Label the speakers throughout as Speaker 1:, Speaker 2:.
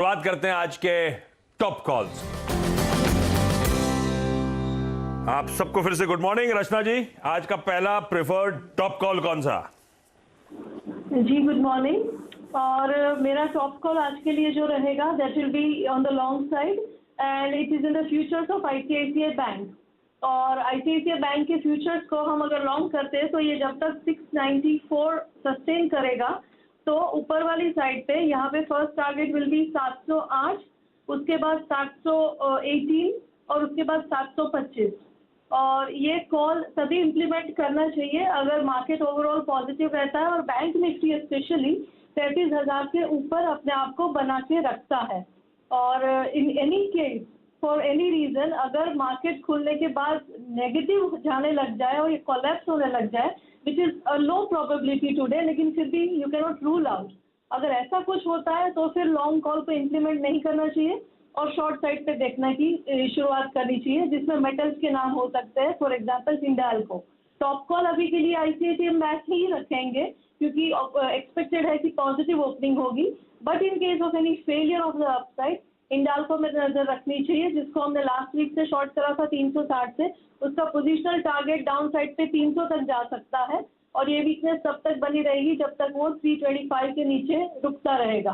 Speaker 1: शुरुआत करते हैं आज के टॉप कॉल्स। आप सबको फिर से गुड मॉर्निंग। रचना जी, आज का पहला प्रेफर्ड टॉप कॉल कौन सा?
Speaker 2: जी गुड मॉर्निंग। और मेरा टॉप कॉल आज के लिए जो रहेगा that will be on the long side and it is in the futures of ICICI bank. और आईसीआईसीआई बैंक के फ्यूचर्स को हम अगर लॉन्ग करते हैं तो ये जब तक 694 सस्टेन करेगा तो ऊपर वाली साइड पे यहाँ पे फर्स्ट टारगेट विल बी 708, उसके बाद 718 और उसके बाद 725। और ये कॉल तभी इम्प्लीमेंट करना चाहिए अगर मार्केट ओवरऑल पॉजिटिव रहता है और बैंक निफ्टी स्पेशली 33,000 के ऊपर अपने आप को बना के रखता है। और in any case for any reason अगर मार्केट खुलने के बाद नेगेटिव जाने लग जाए और ये कोलैप्स होने लग जाए which is a low probability today, लेकिन फिर भी you can not rule out. अगर ऐसा कुछ होता है तो फिर लॉन्ग कॉल पे इम्प्लीमेंट नहीं करना चाहिए और शॉर्ट साइड पे देखने की शुरुआत करनी चाहिए, जिसमें मेटल्स के नाम हो सकते हैं, for example Hindalco. Top call अभी के लिए आईसीआईसीआई बैंक ही रखेंगे क्योंकि एक्सपेक्टेड है कि पॉजिटिव ओपनिंग होगी, but in case of any failure of the upside Hindalco में नजर रखनी चाहिए, जिसको हमने लास्ट वीक से शॉर्ट करा था 360 से। उसका पोजिशनल टारगेट डाउन साइड पे 300 तक जा सकता है और ये वीकनेस तब तक बनी रहेगी जब तक वो 325 के नीचे रुकता रहेगा।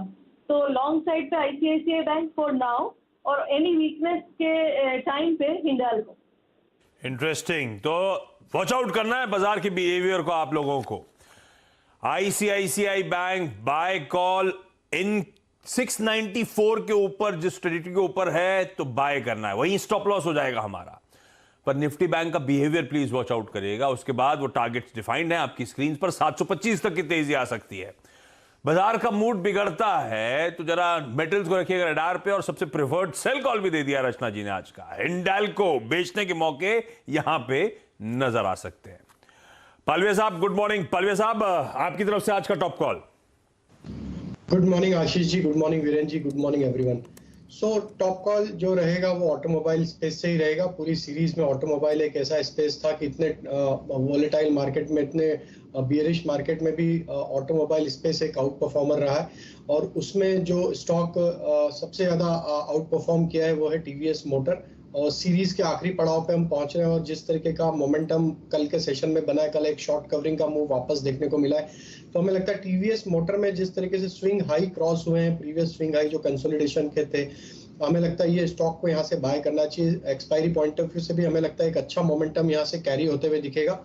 Speaker 2: तो लॉन्ग साइड पे आईसीआईसीआई बैंक फॉर नाउ और एनी वीकनेस के टाइम पे हिंडाल्को।
Speaker 1: इंटरेस्टिंग। तो वॉच आउट करना है बाजार के बिहेवियर को आप लोगों को। ICICI bank buy call in 694 के ऊपर, जिस टेरिटरी के ऊपर है तो बाय करना है, वहीं स्टॉप लॉस हो जाएगा हमारा। पर निफ्टी बैंक का बिहेवियर प्लीज वॉच आउट करिएगा। उसके बाद वो टारगेट्स डिफाइंड है आपकी स्क्रीन पर, 725 तक की तेजी आ सकती है। बाजार का मूड बिगड़ता है तो जरा मेटल्स को रखिएगा रडार पे। और सबसे प्रेफर्ड सेल कॉल भी दे दिया रचना जी ने आज का। हिंडाल्को बेचने के मौके यहां पे नजर आ सकते हैं। पालवे साहब गुड मॉर्निंग। पालवे साहब, आपकी तरफ से आज का top call.
Speaker 3: Good morning Ashish ji, good morning Viren ji, good morning everyone. So top call जो रहेगा वो ऑटोमोबाइल स्पेस से ही रहेगा। पूरी सीरीज में ऑटोमोबाइल एक ऐसा स्पेस था कि इतने वॉलेटाइल मार्केट में, इतने बियरिश मार्केट में भी ऑटोमोबाइल स्पेस एक आउट परफॉर्मर रहा है। और उसमें जो स्टॉक सबसे ज्यादा आउट परफॉर्म किया है वो है टीवीएस मोटर। और सीरीज के आखिरी पड़ाव पे हम पहुंच रहे हैं और जिस तरीके का मोमेंटम कल के सेशन में बना है, कल एक शॉर्ट कवरिंग का मूव वापस देखने को मिला है, तो हमें लगता है टीवीएस मोटर में जिस तरीके से स्विंग हाई क्रॉस हुए हैं, प्रीवियस स्विंग हाई जो कंसोलिडेशन के थे, हमें लगता है ये स्टॉक को यहाँ से बाय करना चाहिए। एक्सपायरी पॉइंट ऑफ व्यू से भी हमें लगता है एक अच्छा मोमेंटम यहाँ से कैरी होते हुए दिखेगा।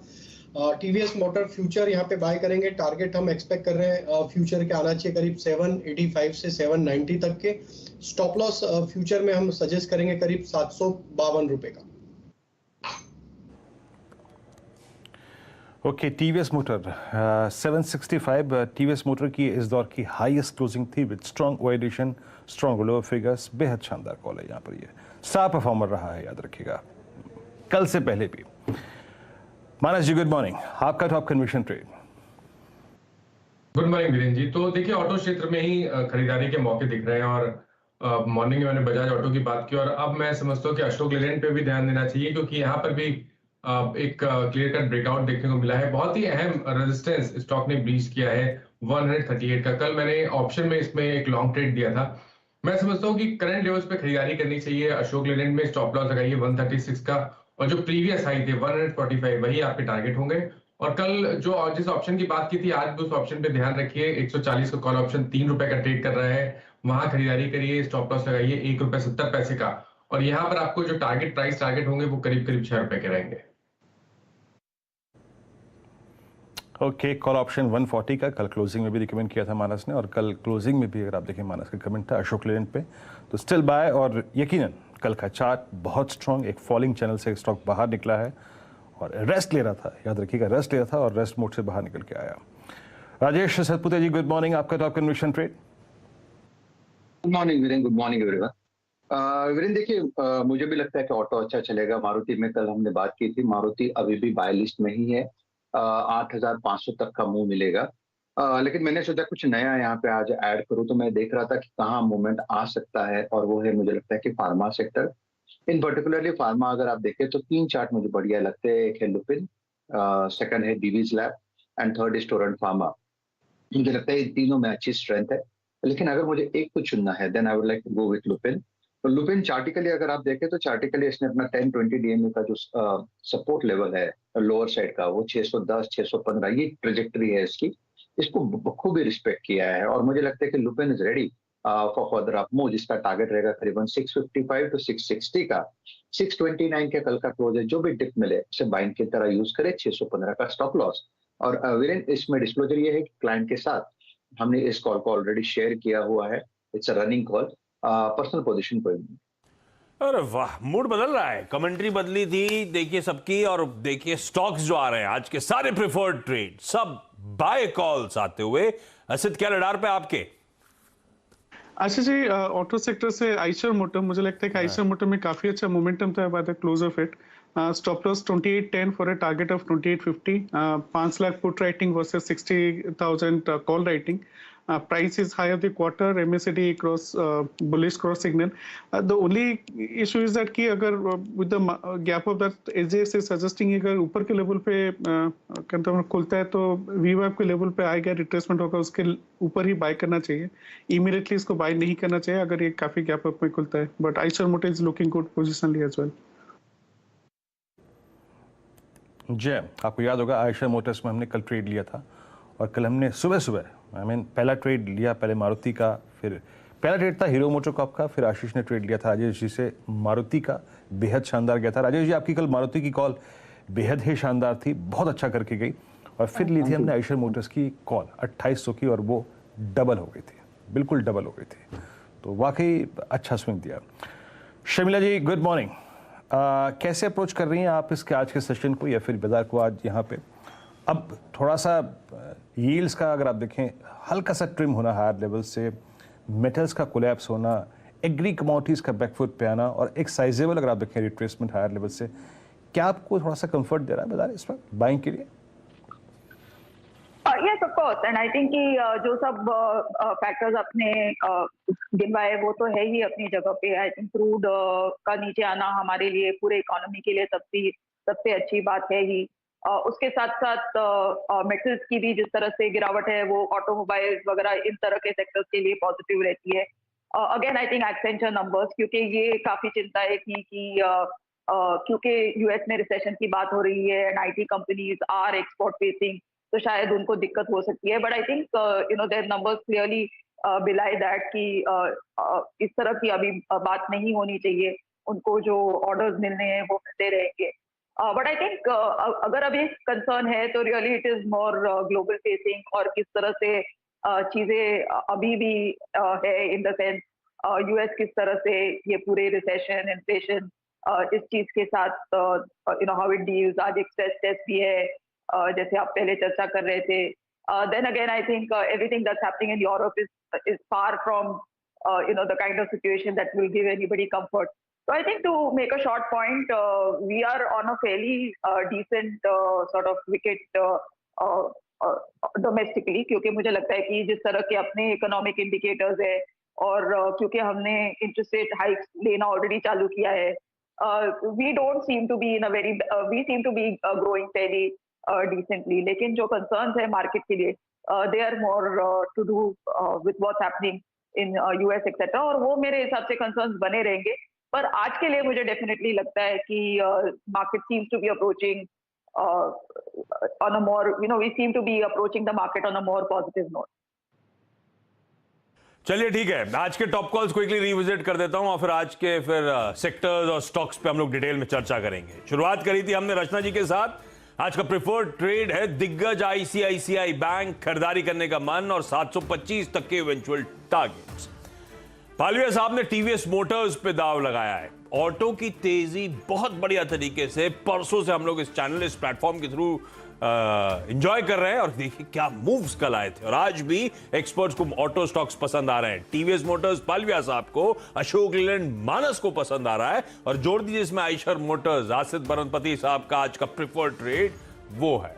Speaker 3: टीवीएस मोटर फ्यूचर यहाँ पे बाय करेंगे। टारगेट हम एक्सपेक्ट कर रहे हैं फ्यूचर के आना चाहिए करीब 785 से 790 तक के। स्टॉप लॉस फ्यूचर में हम सजेस्ट करेंगे करीब 752 रुपए का।
Speaker 4: Okay, TVS motor 765 TVS motor की इस दौर की हाईएस्ट क्लोजिंग थी विद स्ट्रॉन्ग वाइडेशन, स्ट्रॉन्ग लोअर फिगर्स। बेहद शानदार कॉल है यहाँ पर। ये स्टार परफॉर्मर रहा है, याद रखिएगा, कल से पहले भी। मानस जी गुड मॉर्निंग, आपका top conviction trade.
Speaker 5: Good morning Viren ji. तो देखिए ऑटो क्षेत्र में ही खरीदारी के मौके दिख रहे हैं और मॉर्निंग में मैंने बजाज ऑटो की बात की और अब मैं समझता हूँ कि अशोक लेलैंड पे भी ध्यान देना चाहिए क्योंकि यहाँ पर भी एक क्लियर कट ब्रेकआउट देखने को मिला है। बहुत ही अहम रेजिस्टेंस स्टॉक ने ब्रीच किया है 138 का। कल मैंने ऑप्शन में इसमें एक लॉन्ग ट्रेड दिया था। मैं समझता हूँ कि करंट लेवल्स पे खरीदारी करनी चाहिए। अशोक लेलैंड में स्टॉप लॉस लगाइए 136 का और जो प्रीवियस हाई थे 145 वही आपके टारगेट होंगे। और कल जो जिस ऑप्शन की बात की थी आज भी उस ऑप्शन पे ध्यान रखिए। 140 का कॉल ऑप्शन 3 रुपए का ट्रेड कर रहा है, वहां खरीदारी करिए। स्टॉप लॉस लगाइए 1 रुपए 70 पैसे का और यहाँ पर आपको जो टारगेट प्राइस टारगेट होंगे वो करीब करीब 6 रुपए के रहेंगे।
Speaker 4: ओके, कॉल ऑप्शन 140 का कल क्लोजिंग में भी रिकमेंड किया था मानस ने और कल क्लोजिंग में भी अगर आप देखें मानस का कमेंट था अशोक लेलैंड पे, तो स्टिल बाय। और यकीनन कल का चार्ट बहुत स्ट्रॉन्ग, एक फॉलिंग चैनल से स्टॉक बाहर निकला है और रेस्ट ले रहा था, याद रखिएगा रेस्ट ले रहा था और रेस्ट मोड से बाहर निकल के आया। राजेश सतपुते जी गुड मॉर्निंग, आपका top conviction trade.
Speaker 6: Good morning Viren, good morning everyone. Viren देखिए, मुझे भी लगता है कि ऑटो अच्छा चलेगा। मारुति में कल हमने बात की थी, मारुति अभी भी बाय लिस्ट में ही है। 8,500 तक का मूव मिलेगा। लेकिन मैंने सोचा कुछ नया यहाँ पे आज ऐड करूँ, तो मैं देख रहा था कि कहाँ मूवमेंट आ सकता है और वो है मुझे लगता है कि pharma sector. In particularly pharma अगर आप देखें तो 3 चार्ट मुझे बढ़िया लगते हैं। एक है लुपिन, सेकंड है Divi's lab and third is Torrent pharma. मुझे लगता है इन तीनों में अच्छी स्ट्रेंथ है। लेकिन अगर मुझे एक को चुनना है then I would like to go with Lupin. तो लुपिन चार्टिकली अगर आप देखें तो चार्टिकली इसने अपना 10-20 डीएमए का जो सपोर्ट लेवल है लोअर साइड का वो 610 615 ये ट्रेजेक्टरी है इसकी, इसको बखूबी रिस्पेक्ट किया है और मुझे लगता है कि Lupin is ready for further up move, जिसका टारगेट रहेगा करीबन 655 टू 660 का। 629 के कल का क्लोज है, जो भी डिप मिले उसे बाइंग की तरह यूज करे, 615 का स्टॉप लॉस। और वीरेन इसमें डिस्क्लोजर ये है कि क्लाइंट के साथ हमने इस कॉल को ऑलरेडी शेयर किया हुआ है, it's a running call, personal position कोई नहीं।
Speaker 1: अरे वाह, मूड बदल रहा है, कमेंट्री बदली थी देखिए सबकी, और देखिए स्टॉक्स जो आ रहे हैं आज के सारे प्रिफर्ड ट्रेड सब बाय कॉल्स आते हुए। असित क्या रडार पे आपके?
Speaker 7: आशीष जी, ऑटो सेक्टर से आइशर मोटर, मुझे लगता है कि आइशर मोटर में काफी अच्छा मोमेंटम था by the close of it. Stop loss 2810 for a target of 2850, 5 lakh put writing versus 60,000 call writing. Price is high of the quarter, MACD cross bullish cross signal. The only issue is that कि अगर with the gap of that AJS is suggesting अगर ऊपर के level पे control खुलता है तो VWAP के लेवल पे आएगा, रिट्रेसमेंट होगा, उसके ऊपर ही बाय करना चाहिए। इमीडिएटली इसको बाय नहीं करना चाहिए अगर ये काफी गैप अप में खुलता है, but Eicher motor is looking good positionally as well.
Speaker 4: Jai, आपको याद होगा आयशर मोटर्स में हमने कल ट्रेड लिया था और कल हमने सुबह सुबह पहला ट्रेड लिया, पहले मारुति का, फिर पहला ट्रेड था हीरो मोटोकॉर्प का, फिर आशीष ने ट्रेड लिया था राजेश जी से मारुति का, बेहद शानदार गया था। राजेश जी, आपकी कल मारुति की कॉल बेहद ही शानदार थी, बहुत अच्छा करके गई। और फिर ली थी हमने आयशर मोटर्स की कॉल 2800 की और वो डबल हो गई थी, बिल्कुल डबल हो गई थी, तो वाकई अच्छा स्विंग दिया। शर्मिला जी, गुड मॉर्निंग। कैसे अप्रोच कर रही हैं आप इसके आज के सेशन को या फिर बाजार को आज यहाँ पे? अब थोड़ा सा यील्ड्स का अगर आप देखें हल्का सा ट्रिम होना हायर लेवल से, मेटल्स का कोलैप्स होना, एग्री कमोडिटीज़ का बैकफुट पे आना और एक साइजेबल अगर आप देखें रिट्रेसमेंट हायर लेवल से, क्या आपको थोड़ा सा कंफर्ट दे रहा है बाजार इस वक्त बाइंग के लिए?
Speaker 8: Yes of course, and I think कि जो सब फैक्टर्स अपने गिनवाए वो तो है ही अपनी जगह पे। आई थिंक क्रूड का नीचे आना हमारे लिए, पूरे इकोनॉमी के लिए सबसे अच्छी बात है ही। उसके साथ साथ मेटल्स की भी जिस तरह से गिरावट है वो ऑटोमोबाइल्स वगैरह इन तरह के सेक्टर्स के लिए पॉजिटिव रहती है। Again I think Accenture numbers, क्योंकि ये काफी चिंताएं थी कि क्योंकि यूएस में रिसेशन की बात हो रही है and IT companies are export facing, तो शायद उनको दिक्कत हो सकती है। But I think their numbers clearly belie that कि इस तरह की अभी बात नहीं होनी चाहिए, उनको जो ऑर्डर्स मिलने हैं वो मिलते रहेंगे। बट आई थिंक अगर अभी कंसर्न है तो really it is more global facing, और किस तरह से चीजें अभी भी है इन द सेंस यूएस किस तरह से ये पूरे रिसेशन, इन्फ्लेशन, इस चीज के साथ हाउ इट डील्स। आज एक स्ट्रेस टेस्ट भी है जैसे आप पहले चर्चा कर रहे थे। Then again I think everything that's happening in Europe is far from the kind of situation that will give anybody comfort. So I think to make a short point, we are on a fairly decent sort of wicket domestically, क्योंकि मुझे लगता है कि जिस तरह के अपने economic indicators है और क्योंकि हमने इंटरेस्ट रेट हाइक्स लेना ऑलरेडी चालू किया है, we don't seem to be in a very we seem to be growing fairly decently. लेकिन जो concerns है मार्केट के लिए they are more to do with what's happening in US etc. और वो मेरे हिसाब से concerns बने रहेंगे। पर आज के लिए मुझे डेफिनेटली लगता है कि market seems to be approaching on a more, we seem to be approaching the market on a more positive note.
Speaker 1: चलिए ठीक है, आज के टॉप कॉल्स क्विकली रिविजिट कर देता हूं और फिर आज के सेक्टर्स और स्टॉक्स पे हम लोग डिटेल में चर्चा करेंगे। शुरुआत करी थी हमने रचना जी के साथ। आज का प्रिफर्ड ट्रेड है दिग्गज आईसीआईसीआई बैंक, खरीदारी करने का मन और 725 तक के इवेंचुअल टारगेट्स। पालविया साहब ने टीवीएस मोटर्स पे दाव लगाया है। ऑटो की तेजी बहुत बढ़िया तरीके से परसों से हम लोग इस चैनल, इस प्लेटफॉर्म के थ्रू एंजॉय कर रहे हैं और देखिए क्या मूव्स कल आए थे और आज भी एक्सपर्ट्स को ऑटो स्टॉक्स पसंद आ रहे हैं। टीवीएस मोटर्स पालविया साहब को, अशोक लीलैंड मानस को पसंद आ रहा है और जोड़ दीजिए इसमें आयशर मोटर्स, आसिफ बरनपति साहब का आज का प्रिफर्ड ट्रेड वो है।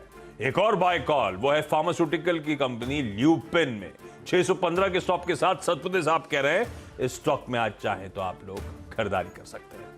Speaker 1: एक और बाय कॉल वो है फार्मास्यूटिकल की कंपनी ल्यूपिन में 615 के स्टॉप के साथ। सतपति साहब कह रहे हैं इस स्टॉक में आज चाहे तो आप लोग खरीदारी कर सकते हैं।